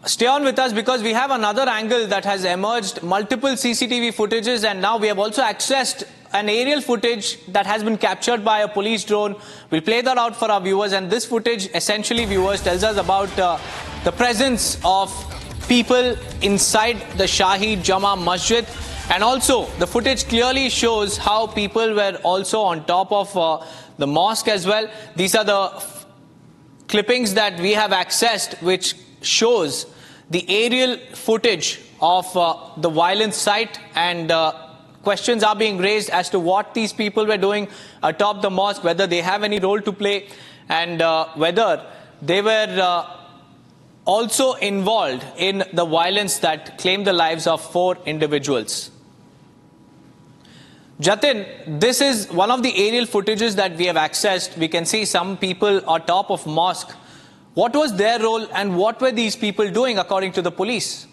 Stay on with us because we have another angle that has emerged, multiple CCTV footages, and now we have also accessed an aerial footage that has been captured by a police drone. We'll play that out for our viewers, and this footage essentially, viewers, tells us about the presence of people inside the Shahi Jama Masjid, and also the footage clearly shows how people were also on top of the mosque as well. These are the clippings that we have accessed, which shows the aerial footage of the violence site, and questions are being raised as to what these people were doing atop the mosque, whether they have any role to play, and whether they were also involved in the violence that claimed the lives of 4 individuals. Jatin, this is one of the aerial footages that we have accessed. We can see some people on top of mosque. What was their role and what were these people doing according to the police?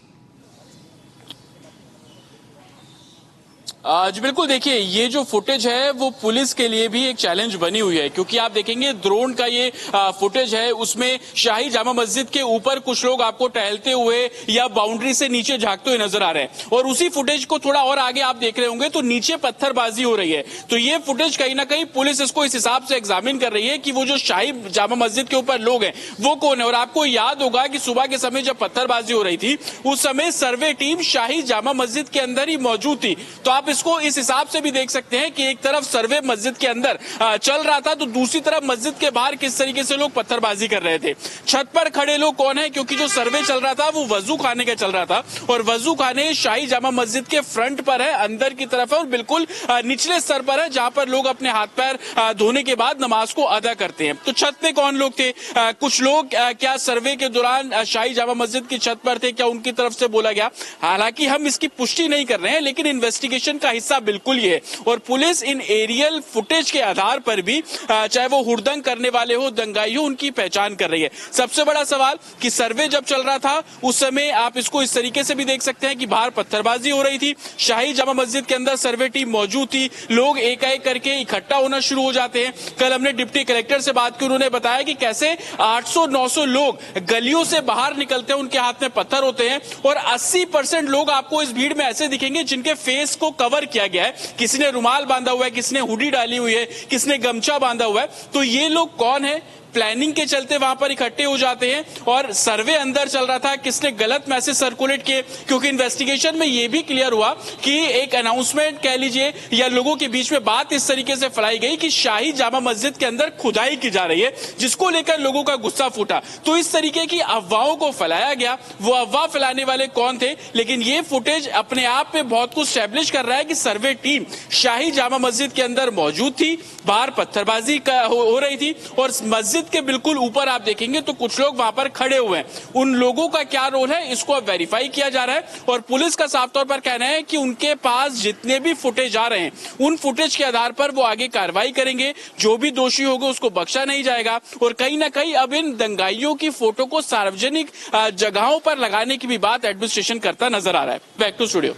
जी बिल्कुल, देखिए ये जो footage है वो police के लिए भी एक चैलेंज बनी हुई है, क्योंकि आप देखेंगे ड्रोन का ये फुटेज है, उसमें शाही जामा मस्जिद के ऊपर कुछ लोग आपको टहलते हुए या बाउंड्री से नीचे झांकते हुए नजर आ रहे हैं, और उसी फुटेज को थोड़ा और आगे आप देख रहे होंगे तो नीचे पत्थरबाजी हो रही है। तो ये फुटेज कहीं ना कहीं पुलिस इसको इस हिसाब से एग्जामिन कर रही है कि वो जो शाही जामा मस्जिद के ऊपर लोग हैं वो कौन है। और आपको याद होगा कि सुबह के समय जब पत्थरबाजी हो रही थी उस समय सर्वे टीम शाही जामा मस्जिद के अंदर ही मौजूद थी। तो आप इसको इस हिसाब से भी देख सकते हैं कि एक तरफ सर्वे मस्जिद के अंदर चल रहा था तो दूसरी तरफ मस्जिद के बाहर किस तरीके से लोग पत्थरबाजी कर रहे थे। छत पर खड़े लोग कौन है, क्योंकि जो सर्वे चल रहा था वो वजू खाने का चल रहा था, और वजू खाने शाही जामा मस्जिद के फ्रंट पर है, अंदर की तरफ है, और बिल्कुल निचले स्तर पर है जहां पर लोग अपने हाथ पैर धोने के बाद नमाज को अदा करते हैं। तो छत पे कौन लोग थे? कुछ लोग क्या सर्वे के दौरान शाही जामा मस्जिद की छत पर थे, क्या उनकी तरफ से बोला गया? हालांकि हम इसकी पुष्टि नहीं कर रहे हैं, लेकिन इन्वेस्टिगेशन का हिस्सा बिल्कुल ये है, और पुलिस इन एरियल फुटेज के आधार पर भी चाहे वो हुड़दंग करने वाले हो, दंगाई हो, उनकी पहचान कर रही है। सबसे बड़ा सवाल कि सर्वे जब चल रहा था उस समय आप इसको इस तरीके से भी देख सकते हैं कि बाहर पत्थरबाजी हो रही थी, शाही जामा मस्जिद के अंदर सर्वे टीम मौजूद थी, लोग एक एक करके इकट्ठा होना शुरू हो जाते हैं। कल हमने डिप्टी कलेक्टर से बात की, उन्होंने बताया कि कैसे 800-900 लोग गलियों से बाहर निकलते हैं, उनके हाथ में पत्थर होते हैं, और 80% लोग आपको इस भीड़ में ऐसे दिखेंगे जिनके फेस को कवर किया गया है। किसी ने रुमाल बांधा हुआ है, किसी ने हुडी डाली हुई है, किसी ने गमछा बांधा हुआ है। तो ये लोग कौन है? प्लानिंग के चलते वहां पर इकट्ठे हो जाते हैं, और सर्वे अंदर चल रहा था, किसने गलत मैसेज सर्कुलेट किए, क्योंकि इन्वेस्टिगेशन में यह भी क्लियर हुआ कि एक अनाउंसमेंट कह लीजिए या लोगों के बीच में बात इस तरीके से फैलाई गई कि शाही जामा मस्जिद के अंदर खुदाई की जा रही है, जिसको लेकर लोगों का गुस्सा फूटा। तो इस तरीके की अफवाहों को फैलाया गया। वो अफवाह फैलाने वाले कौन थे? लेकिन ये फुटेज अपने आप में बहुत कुछ स्टैब्लिश कर रहा है कि सर्वे टीम शाही जामा मस्जिद के अंदर मौजूद थी, बाहर पत्थरबाजी हो रही थी, और मस्जिद के बिल्कुल ऊपर आप देखेंगे तो कुछ लोग वहां पर खड़े हुए हैं। उन लोगों का क्या रोल है इसको अब वेरीफाई किया जा रहा है, और पुलिस का साफ तौर पर कहना है कि उनके पास जितने भी फुटेज आ रहे हैं उन फुटेज के आधार पर वो आगे कार्रवाई करेंगे। जो भी दोषी होगा उसको बख्शा नहीं जाएगा, और कहीं ना कहीं अब इन दंगाइयों की फोटो को सार्वजनिक जगहों पर लगाने की भी बात एडमिनिस्ट्रेशन करता नजर आ रहा है। Back to studio.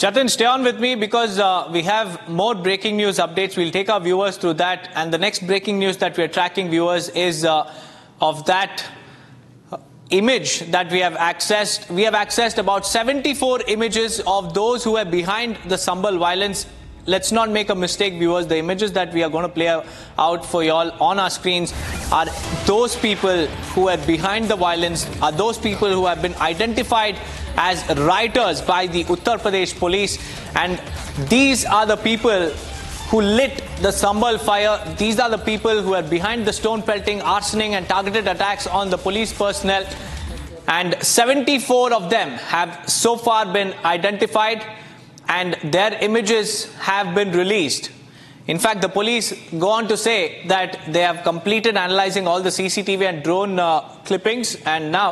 Jatin, stay on with me because we have more breaking news updates. We'll take our viewers through that. And the next breaking news that we are tracking, viewers, is of that image that we have accessed. We have accessed about 74 images of those who are behind the Sambal violence. Let's not make a mistake, viewers. The images that we are going to play out for y'all on our screens are those people who are behind the violence, are those people who have been identified as rioters by the Uttar Pradesh police. And these are the people who lit the Sambal fire. These are the people who are behind the stone pelting, arsoning and targeted attacks on the police personnel. And 74 of them have so far been identified, and their images have been released. In fact, the police go on to say that they have completed analyzing all the CCTV and drone clippings, and now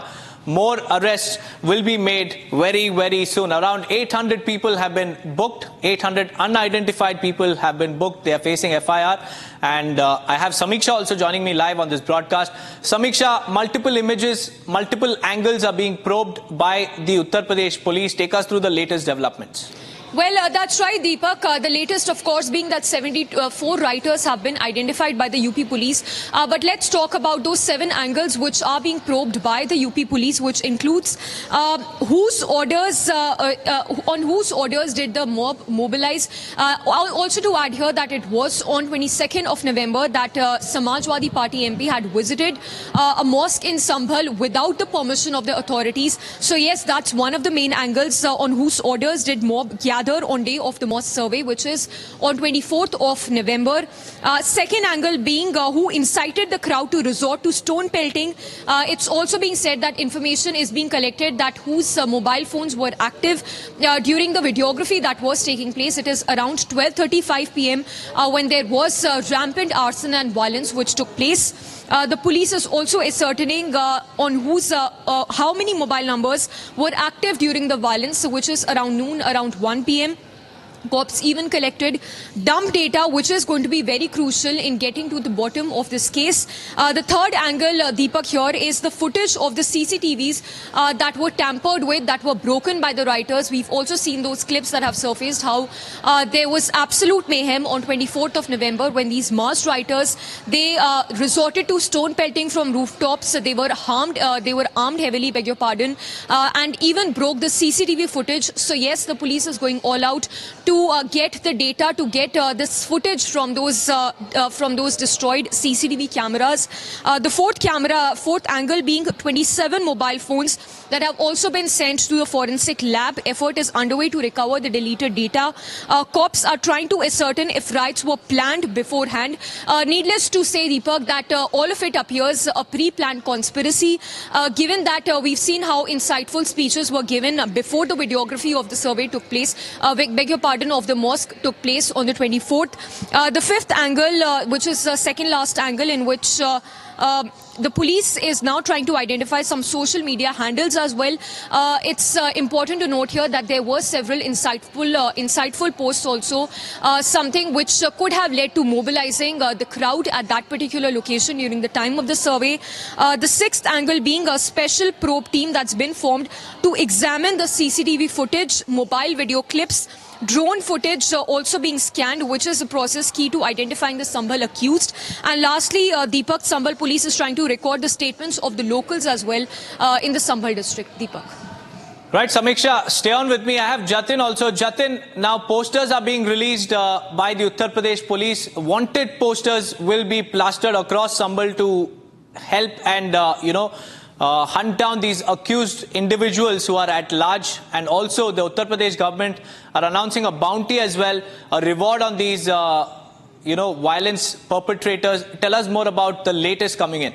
more arrests will be made very, very soon. Around 800 people have been booked. 800 unidentified people have been booked. They are facing FIR. And I have Samiksha also joining me live on this broadcast. Samiksha, multiple images, multiple angles are being probed by the Uttar Pradesh police. Take us through the latest developments. Well, that's right, Deepak. The latest, of course, being that 74 writers have been identified by the UP police. But let's talk about those 7 angles which are being probed by the UP police, which includes on whose orders did the mob mobilize. Also to add here that it was on 22nd of November that Samajwadi Party MP had visited a mosque in Sambhal without the permission of the authorities. So yes, that's one of the main angles on whose orders did mob gather on day of the mosque survey, which is on 24th of November. Second angle being who incited the crowd to resort to stone pelting. It's also being said that information is being collected that whose mobile phones were active during the videography that was taking place. It is around 12:35 p.m. When there was rampant arson and violence which took place. The police is also ascertaining on whose how many mobile numbers were active during the violence, which is around noon, around 1 p.m. Cops even collected dump data, which is going to be very crucial in getting to the bottom of this case. The third angle, Deepak, here is the footage of the CCTVs that were tampered with, that were broken by the writers. We've also seen those clips that have surfaced, how there was absolute mayhem on 24th of November when these masked writers, they resorted to stone pelting from rooftops. They were armed heavily, beg your pardon, and even broke the CCTV footage. So yes, the police is going all out to get the data, to get this footage from those destroyed CCTV cameras. The fourth angle being 27 mobile phones that have also been sent to the forensic lab. Effort is underway to recover the deleted data. Cops are trying to ascertain if riots were planned beforehand. Needless to say, Deepak, that all of it appears a pre-planned conspiracy, given that we've seen how insightful speeches were given before the videography of the survey took place. Beg your pardon, of the mosque took place on the 24th. The fifth angle, which is the second last angle, in which the police is now trying to identify some social media handles as well. It's important to note here that there were several insightful posts also, something which could have led to mobilizing the crowd at that particular location during the time of the survey. The sixth angle being a special probe team that's been formed to examine the CCTV footage, mobile video clips, drone footage also being scanned, which is a process key to identifying the Sambhal accused. And lastly, Deepak, Sambhal police is trying to record the statements of the locals as well in the Sambhal district. Deepak. Right, Samiksha, stay on with me. I have Jatin also. Jatin, now posters are being released by the Uttar Pradesh police. Wanted posters will be plastered across Sambhal to help and, hunt down these accused individuals who are at large. And also the Uttar Pradesh government are announcing a bounty as well, a reward on these, violence perpetrators. Tell us more about the latest coming in.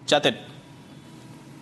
Jatin.